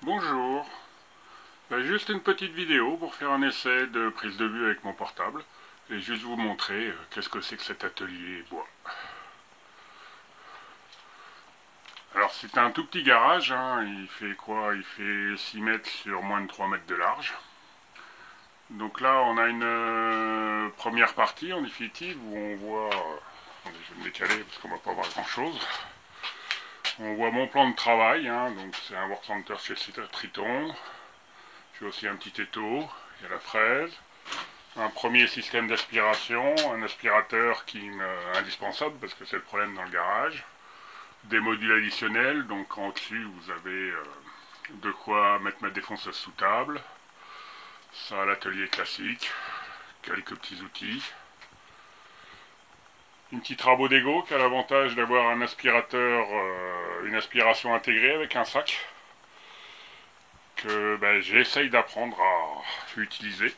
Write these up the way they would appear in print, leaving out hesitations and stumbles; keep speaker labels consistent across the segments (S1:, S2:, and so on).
S1: Bonjour, juste une petite vidéo pour faire un essai de prise de vue avec mon portable et juste vous montrer qu'est-ce que c'est que cet atelier bois. Alors c'est un tout petit garage, hein, il fait quoi? Il fait 6 mètres sur moins de 3 mètres de large. Donc là on a une première partie en définitive où on voit, attendez, je vais me décaler parce qu'on va pas voir grand chose. On voit mon plan de travail, hein, donc c'est un work center chez Triton. J'ai aussi un petit étau, il y a la fraise. Un premier système d'aspiration, un aspirateur qui est indispensable parce que c'est le problème dans le garage. Des modules additionnels, donc en dessus vous avez de quoi mettre ma défonceuse sous table. Ça, l'atelier classique, quelques petits outils. Une petite rabot d'égo qui a l'avantage d'avoir un aspirateur, une aspiration intégrée avec un sac que j'essaye d'apprendre à utiliser.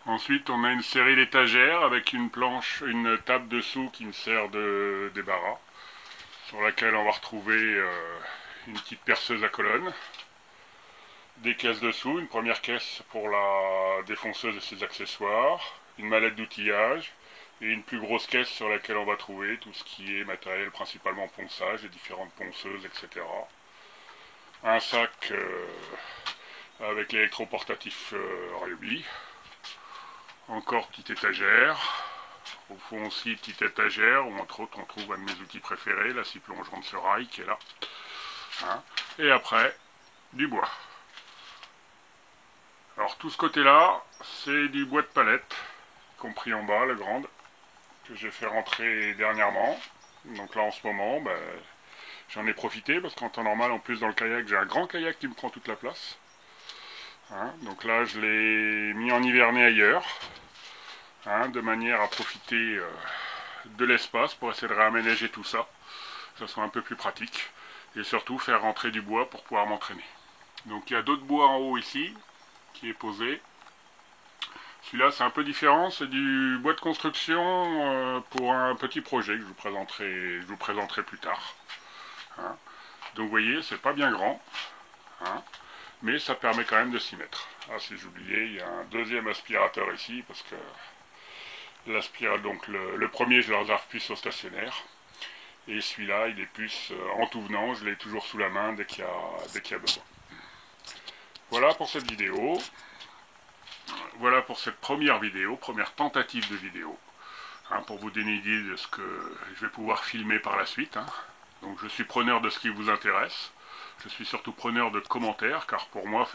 S1: Ensuite, on a une série d'étagères avec une planche, une table dessous qui me sert de débarras, sur laquelle on va retrouver une petite perceuse à colonne, des caisses dessous, une première caisse pour la défonceuse et ses accessoires, une mallette d'outillage et une plus grosse caisse sur laquelle on va trouver tout ce qui est matériel, principalement ponçage, les différentes ponceuses, etc. Un sac avec l'électroportatif Ryobi. Encore petite étagère. Au fond aussi, petite étagère où entre autres on trouve un de mes outils préférés, la scie plongeante sur rail qui est là. Hein. Et après, du bois. Alors tout ce côté-là, c'est du bois de palette, compris en bas, la grande, que j'ai fait rentrer dernièrement. Donc là en ce moment, j'en ai profité parce qu'en temps normal, en plus dans le kayak, j'ai un grand kayak qui me prend toute la place. Hein. Donc là, je l'ai mis en hiverné ailleurs. Hein, de manière à profiter de l'espace pour essayer de réaménager tout ça, que ça soit un peu plus pratique, et surtout faire rentrer du bois pour pouvoir m'entraîner. Donc il y a d'autres bois en haut ici, qui est posé. Celui-là c'est un peu différent, c'est du bois de construction pour un petit projet que je vous présenterai plus tard. Hein. Donc vous voyez, c'est pas bien grand, hein, mais ça permet quand même de s'y mettre. Ah si j'oubliais, il y a un deuxième aspirateur ici, parce que donc le premier je le réserve plus au stationnaire et celui-là il est plus en tout venant, je l'ai toujours sous la main dès qu'il y a besoin. Voilà pour cette vidéo, voilà pour cette première vidéo, première tentative de vidéo, hein, pour vous donner une idée de ce que je vais pouvoir filmer par la suite. Hein. Donc je suis preneur de ce qui vous intéresse, je suis surtout preneur de commentaires, car pour moi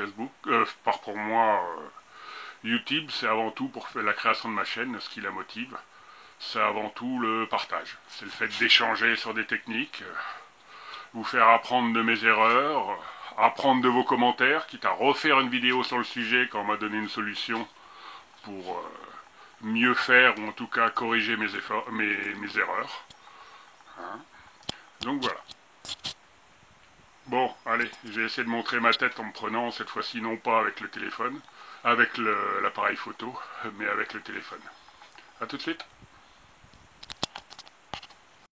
S1: YouTube c'est avant tout pour la création de ma chaîne, ce qui la motive. C'est avant tout le partage. C'est le fait d'échanger sur des techniques, vous faire apprendre de mes erreurs, apprendre de vos commentaires, quitte à refaire une vidéo sur le sujet quand on m'a donné une solution pour mieux faire ou en tout cas corriger mes erreurs. Hein. Donc voilà. Bon, allez, j'ai essayé de montrer ma tête en me prenant, cette fois-ci non pas avec le téléphone, avec l'appareil photo, mais avec le téléphone. A tout de suite.